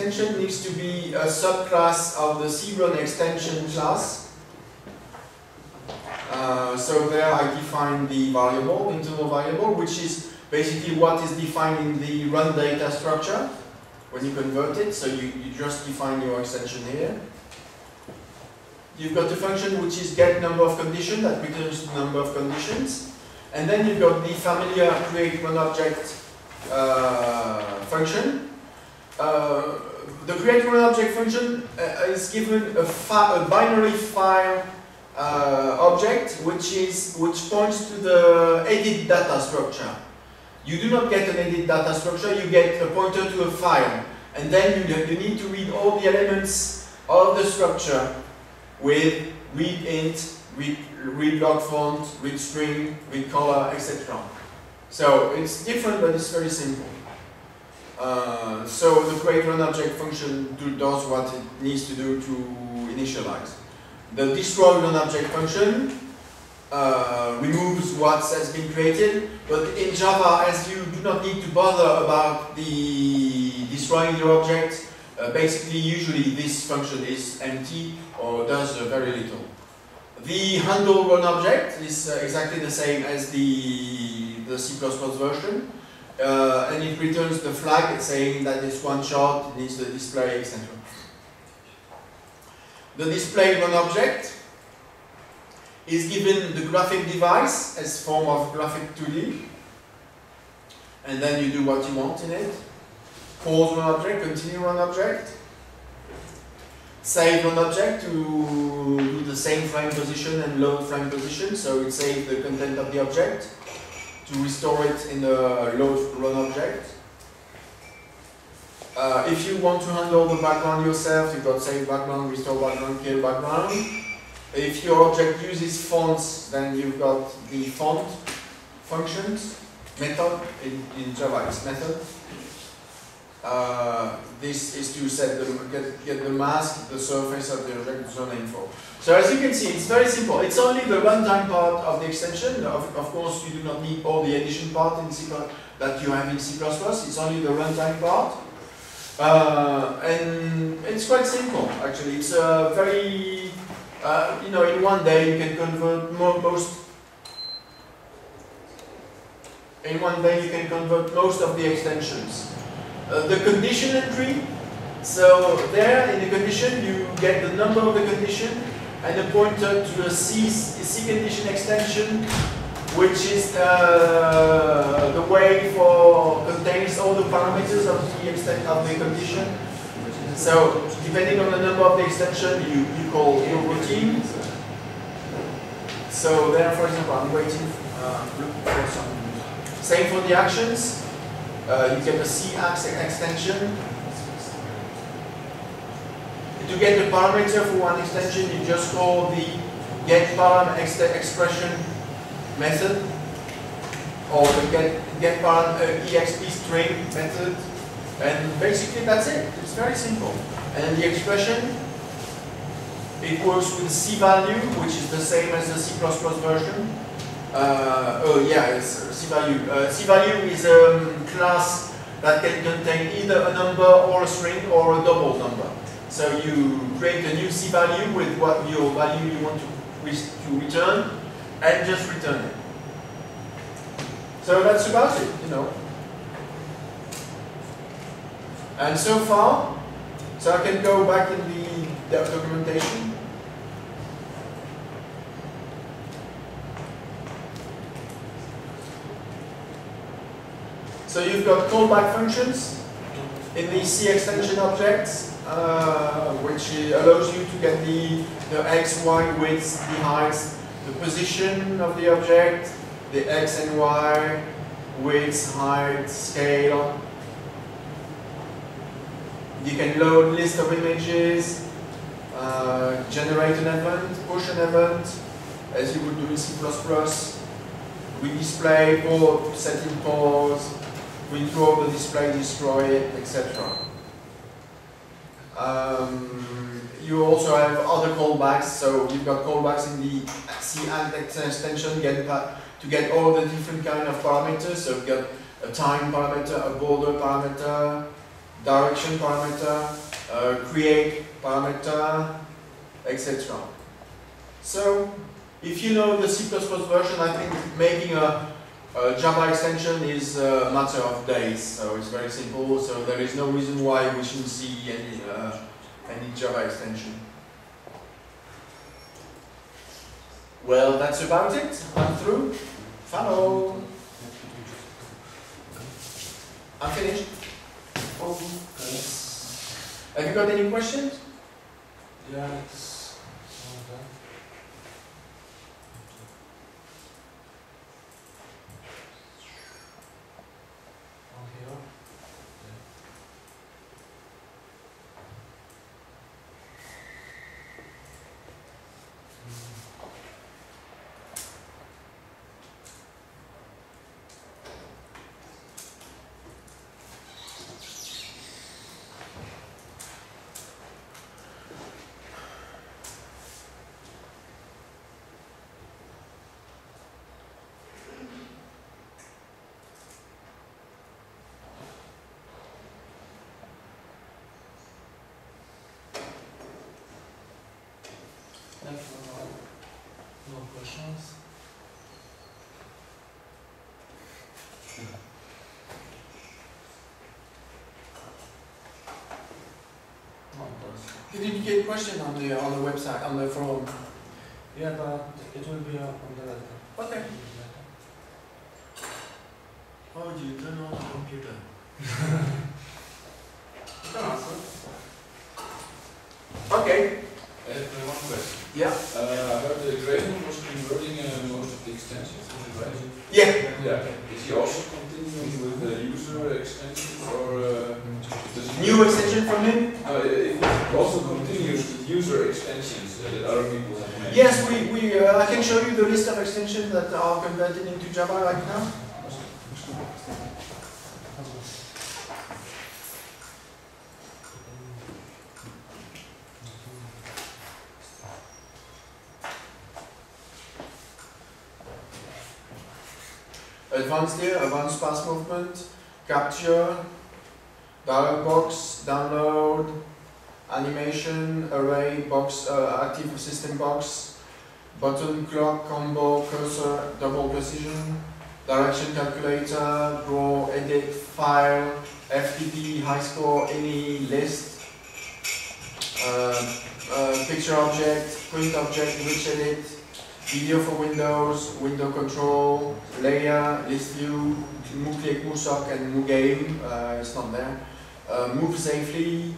extension needs to be a subclass of the crun extension class. So there I define the variable, internal variable, which is basically what is defined in the run data structure when you convert it. So you just define your extension here. You've got a function which is get number of conditions, that returns the number of conditions. And then you've got the familiar create run object function. The create run object function is given a binary file object which points to the edit data structure. You do not get an edit data structure, you get a pointer to a file. And then you need to read all the elements of the structure with read int, read log font, read string, read color, etc. So it's different, but it's very simple. So the create run object function does what it needs to do to initialize. The destroy run object function removes what has been created, but in Java, as you do not need to bother about the destroying the object, basically usually this function is empty or does very little. The handle run object is exactly the same as the C++ version, and it returns the flag saying that it's one shot, it needs the display, etc. The display run object is given the graphic device as form of graphic 2D, and then you do what you want in it. Pause run object, continue run object, save run object to do the same frame position and load frame position, so it saves the content of the object to restore it in the load run object. If you want to handle the background yourself, you've got save background, restore background, kill background. If your object uses fonts, then you've got the font functions, method, in Java it's method. This is to set get the mask, the surface of the object, zone info. So as you can see, it's very simple. It's only the runtime part of the extension. Of course, you do not need all the addition part in C that you have in C++. It's only the runtime part. And it's quite simple, actually. It's very, you know, in one day you can convert most of the extensions. The condition entry, so there in the condition you get the number of the condition and a pointer to a C condition extension, which is the way for contains all the parameters of the extent of the condition. So depending on the number of the extension, you call your routine. So there, for example, I'm waiting for some. Same for the actions. You get the C extension. To get the parameter for one extension, you just call the getParam expression method, or the getParam exp string method, and basically that's it. It's very simple. And the expression, it works with C value, which is the same as the C++ version. Oh yeah, it's C value. C value is a class that can contain either a number or a string or a double number. So you create a new C value with what your value you want to return, and just return it. So that's about it, you know. And so far, so I can go back in the documentation. So you've got callback functions in the C extension objects, which allows you to get the x, y, width, the height, the position of the object, the x and y, width, height, scale. You can load list of images, generate an event, push an event, as you would do in C++, redisplay, pause, set in pause, withdraw the display, destroy it, etc. You also have other callbacks, so you've got callbacks in the C extension to get all the different kind of parameters. So you've got a time parameter, a border parameter, direction parameter, create parameter, etc. So, if you know the C++ version, I think making a Java extension is a matter of days, so it's very simple, so there is no reason why we shouldn't see any Java extension. Well, that's about it. I'm through. Follow. I'm finished. Oh, yes. Have you got any questions? Yeah, it's okay. On here. No questions. You didn't get a question on the website, on the forum. Yeah, but it will be on the letter. Okay. Oh, you turn on the computer. You can answer. Okay. I have one question. Yeah. I heard that Graham was converting most of the extensions, is it right? Yeah. Yeah. Is he also continuing with the user extensions, or does he New extension from him? If he also continues with user extensions that other people have made? Yes, I can show you the list of extensions that are converted into Java right now. Advanced here, advanced pass movement, capture, dialog box, download, animation, array, box, active system box, button, clock, combo, cursor, double precision, direction calculator, draw, edit, file, FTP, high score, any list, picture object, print object, rich edit, video for Windows, window control, layer, list view, move click, move sock, and move game, it's not there. Move safely,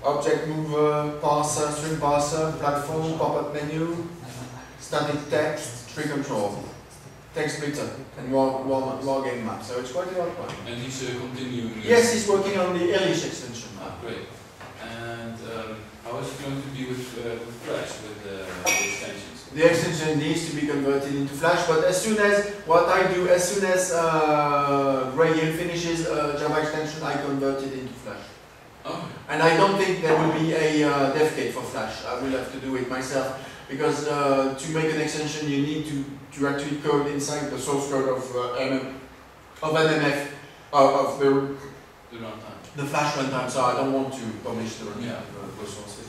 object mover, parser, string parser, platform, pop-up menu, static text, tree control, text splitter, and more game map. So it's quite a lot of fun. And he's continuing? Yes, he's working on the Elish extension. Ah, great. And how is it going to be with Flash, with the extensions? The extension needs to be converted into Flash, but as soon as Gray Hill finishes Java extension, I convert it into Flash. Oh. And I don't think there will be a dev kit for Flash. I will have to do it myself, because to make an extension you need to actually code inside the source code of MMF, of the The runtime. the Flash runtime, so I don't want to publish the runtime Yeah. for sources.